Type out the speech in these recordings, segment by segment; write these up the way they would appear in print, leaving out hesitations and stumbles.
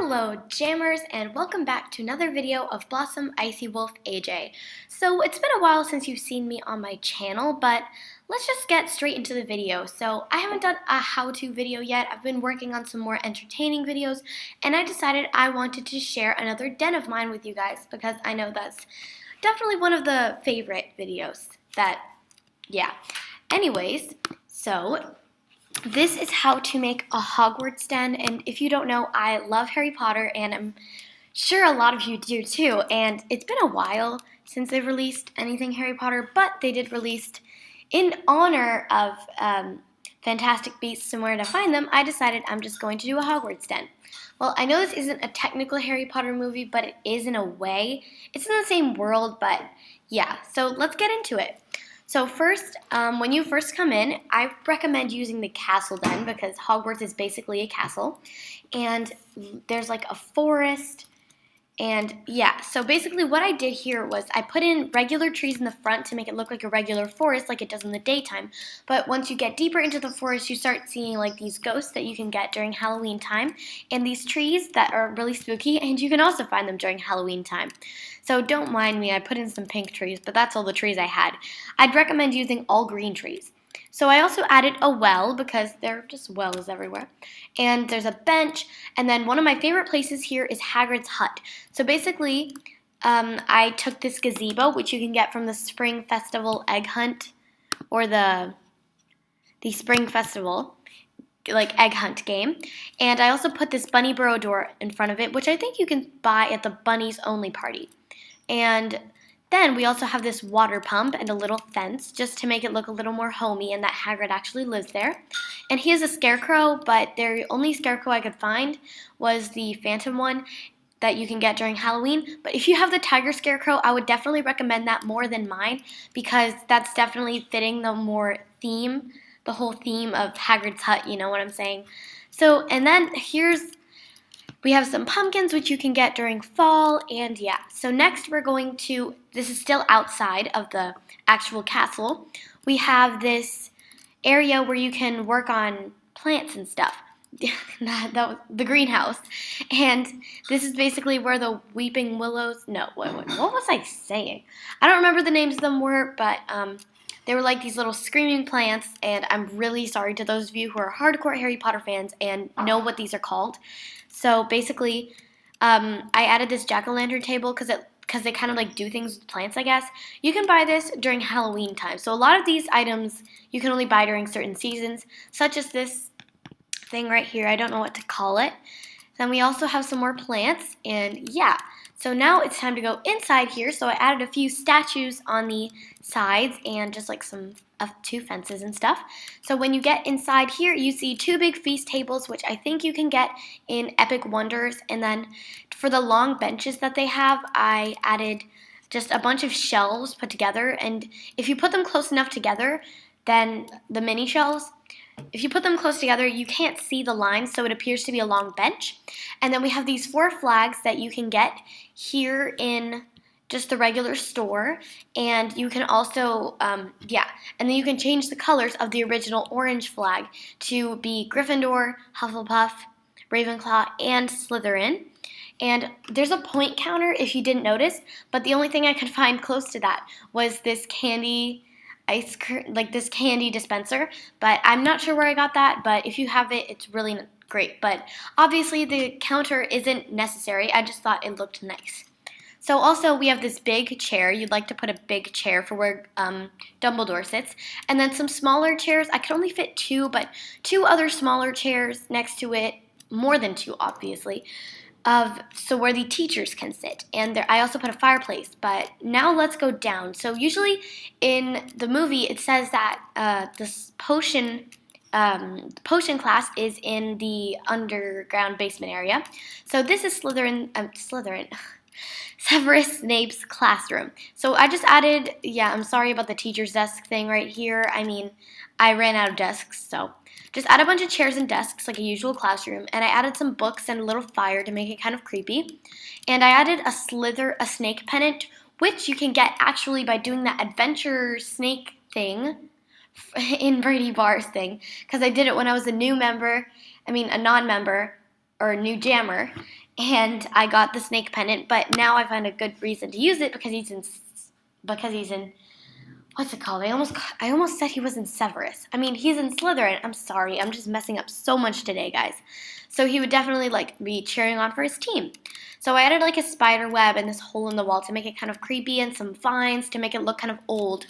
Hello Jammers, and welcome back to another video of Blossom Icy Wolf AJ. So it's been a while since you've seen me on my channel, but let's just get straight into the video. So I haven't done a how-to video yet. I've been working on some more entertaining videos, and I decided I wanted to share another den of mine with you guys because I know that's definitely one of the favorite videos Anyways, so this is how to make a Hogwarts Den, and if you don't know, I love Harry Potter, and I'm sure a lot of you do too, and it's been a while since they've released anything Harry Potter, but they did release, in honor of Fantastic Beasts and Where to Find Them, I decided I'm just going to do a Hogwarts Den. Well, I know this isn't a technical Harry Potter movie, but it is in a way. It's in the same world, but yeah, so let's get into it. So first, when you first come in, I recommend using the castle den because Hogwarts is basically a castle. And there's like a forest. And yeah, so basically what I did here was I put in regular trees in the front to make it look like a regular forest like it does in the daytime. But once you get deeper into the forest, you start seeing like these ghosts that you can get during Halloween time. And these trees that are really spooky, and you can also find them during Halloween time. So don't mind me, I put in some pink trees, but that's all the trees I had. I'd recommend using all green trees. So I also added a well because there are just wells everywhere. And there's a bench, and then one of my favorite places here is Hagrid's hut. So basically, I took this gazebo, which you can get from the Spring Festival egg hunt, or the Spring Festival, like egg hunt game. And I also put this bunny burrow door in front of it, which I think you can buy at the Bunnies Only party. And then we also have this water pump and a little fence just to make it look a little more homey and that Hagrid actually lives there. And he has a scarecrow, but the only scarecrow I could find was the phantom one that you can get during Halloween. But if you have the tiger scarecrow, I would definitely recommend that more than mine because that's definitely fitting the whole theme of Hagrid's hut, you know what I'm saying? So, and then we have some pumpkins, which you can get during fall, and yeah. So next this is still outside of the actual castle. We have this area where you can work on plants and stuff. That was the greenhouse. And this is basically where the weeping willows, what was I saying? I don't remember the names of them were, but they were like these little screaming plants, and I'm really sorry to those of you who are hardcore Harry Potter fans and know what these are called. So basically, I added this jack-o'-lantern table because they kind of like do things with plants, I guess. You can buy this during Halloween time. So a lot of these items you can only buy during certain seasons, such as this thing right here. I don't know what to call it. Then we also have some more plants, and yeah. So now it's time to go inside here. So I added a few statues on the sides and just like two fences and stuff. So when you get inside here, you see two big feast tables, which I think you can get in Epic Wonders. And then for the long benches that they have, I added just a bunch of shelves put together. And if you put them close enough together, then the mini shelves, if you put them close together, you can't see the lines, so it appears to be a long bench. And then we have these 4 flags that you can get here in just the regular store. And you can also, and then you can change the colors of the original orange flag to be Gryffindor, Hufflepuff, Ravenclaw, and Slytherin. And there's a point counter if you didn't notice, but the only thing I could find close to that was this candy dispenser, but I'm not sure where I got that, but if you have it, it's really great. But obviously the counter isn't necessary. I just thought it looked nice. So also we have this big chair. You'd like to put a big chair for where Dumbledore sits. And then some smaller chairs. I could only fit 2, but 2 other smaller chairs next to it, more than 2 obviously, so where the teachers can sit. And I also put a fireplace, but now let's go down. So usually in the movie it says that this potion class is in the underground basement area. So this is Severus Snape's classroom. So I just added, I'm sorry about the teacher's desk thing right here. I mean, I ran out of desks, so just add a bunch of chairs and desks like a usual classroom, and I added some books and a little fire to make it kind of creepy. And I added a snake pennant, which you can get actually by doing that adventure snake thing in Brady Bar's thing, because I did it when I was a non-member, or new jammer, and I got the snake pendant, but now I find a good reason to use it because he's in what's it called? I almost said he was in Severus. I mean, he's in Slytherin. I'm sorry. I'm just messing up so much today, guys. So he would definitely be cheering on for his team. So I added a spider web and this hole in the wall to make it kind of creepy and some vines to make it look kind of old.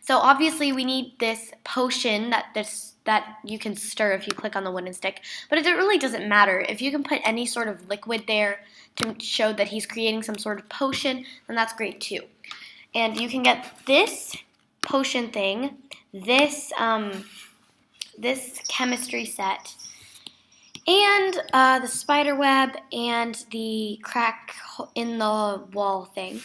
So obviously we need this potion that you can stir if you click on the wooden stick. But it really doesn't matter. If you can put any sort of liquid there to show that he's creating some sort of potion, then that's great too. And you can get this potion thing, this chemistry set, and the spider web and the crack in the wall thing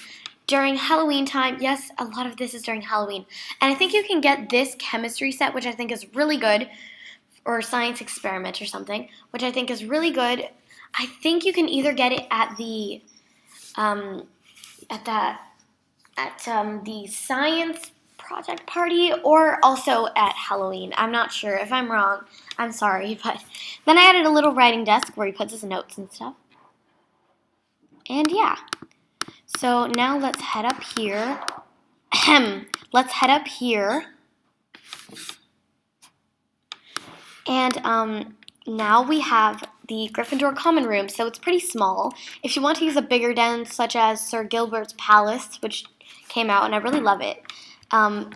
during Halloween time. Yes, a lot of this is during Halloween. And I think you can get this chemistry set, which I think is really good, or science experiment or something, which I think is really good. I think you can either get it at the science project party or also at Halloween. I'm not sure. If I'm wrong, I'm sorry. But then I added a little writing desk where he puts his notes and stuff. And yeah. So now let's head up here. Let's head up here. And now we have the Gryffindor common room, so it's pretty small. If you want to use a bigger den, such as Sir Gilbert's Palace, which came out, and I really love it,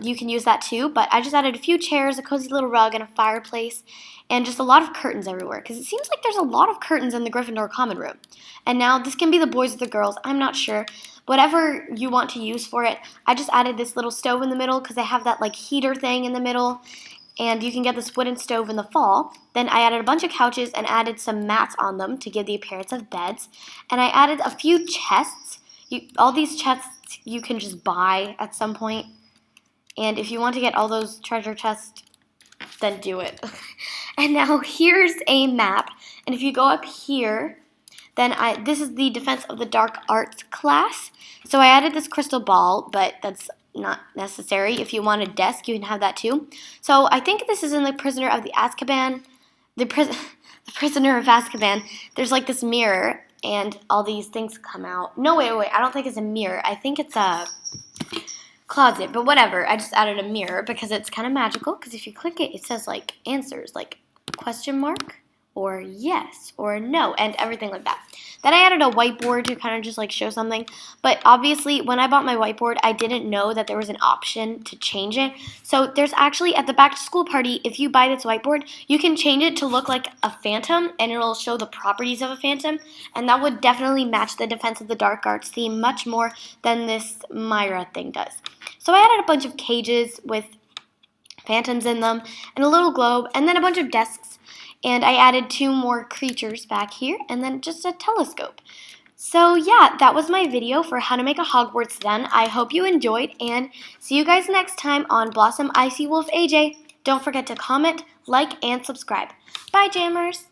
you can use that too. But I just added a few chairs, a cozy little rug, and a fireplace, and just a lot of curtains everywhere, because it seems like there's a lot of curtains in the Gryffindor common room. And now this can be the boys or the girls, I'm not sure. Whatever you want to use for it. I just added this little stove in the middle because I have that heater thing in the middle. And you can get this wooden stove in the fall. Then I added a bunch of couches and added some mats on them to give the appearance of beds. And I added a few chests. All these chests you can just buy at some point. And if you want to get all those treasure chests, then do it. And now here's a map. And if you go up here, then this is the Defense of the Dark Arts class. So I added this crystal ball, but that's not necessary. If you want a desk, you can have that too. So I think this is in the Prisoner of Azkaban. The Prisoner of Azkaban. There's this mirror, and all these things come out. No, wait. I don't think it's a mirror. I think it's a closet, but whatever. I just added a mirror because it's kind of magical. Because if you click it, it says answers, question mark, or yes, or no, and everything like that. Then I added a whiteboard to kind of just show something. But obviously, when I bought my whiteboard, I didn't know that there was an option to change it. So there's actually, at the back to school party, if you buy this whiteboard, you can change it to look like a phantom, and it'll show the properties of a phantom. And that would definitely match the Defense of the Dark Arts theme much more than this Myra thing does. So I added a bunch of cages with phantoms in them, and a little globe, and then a bunch of desks. And I added 2 more creatures back here, and then just a telescope. So yeah, that was my video for how to make a Hogwarts Den. I hope you enjoyed, and see you guys next time on Blossom Icy Wolf AJ. Don't forget to comment, like, and subscribe. Bye, Jammers!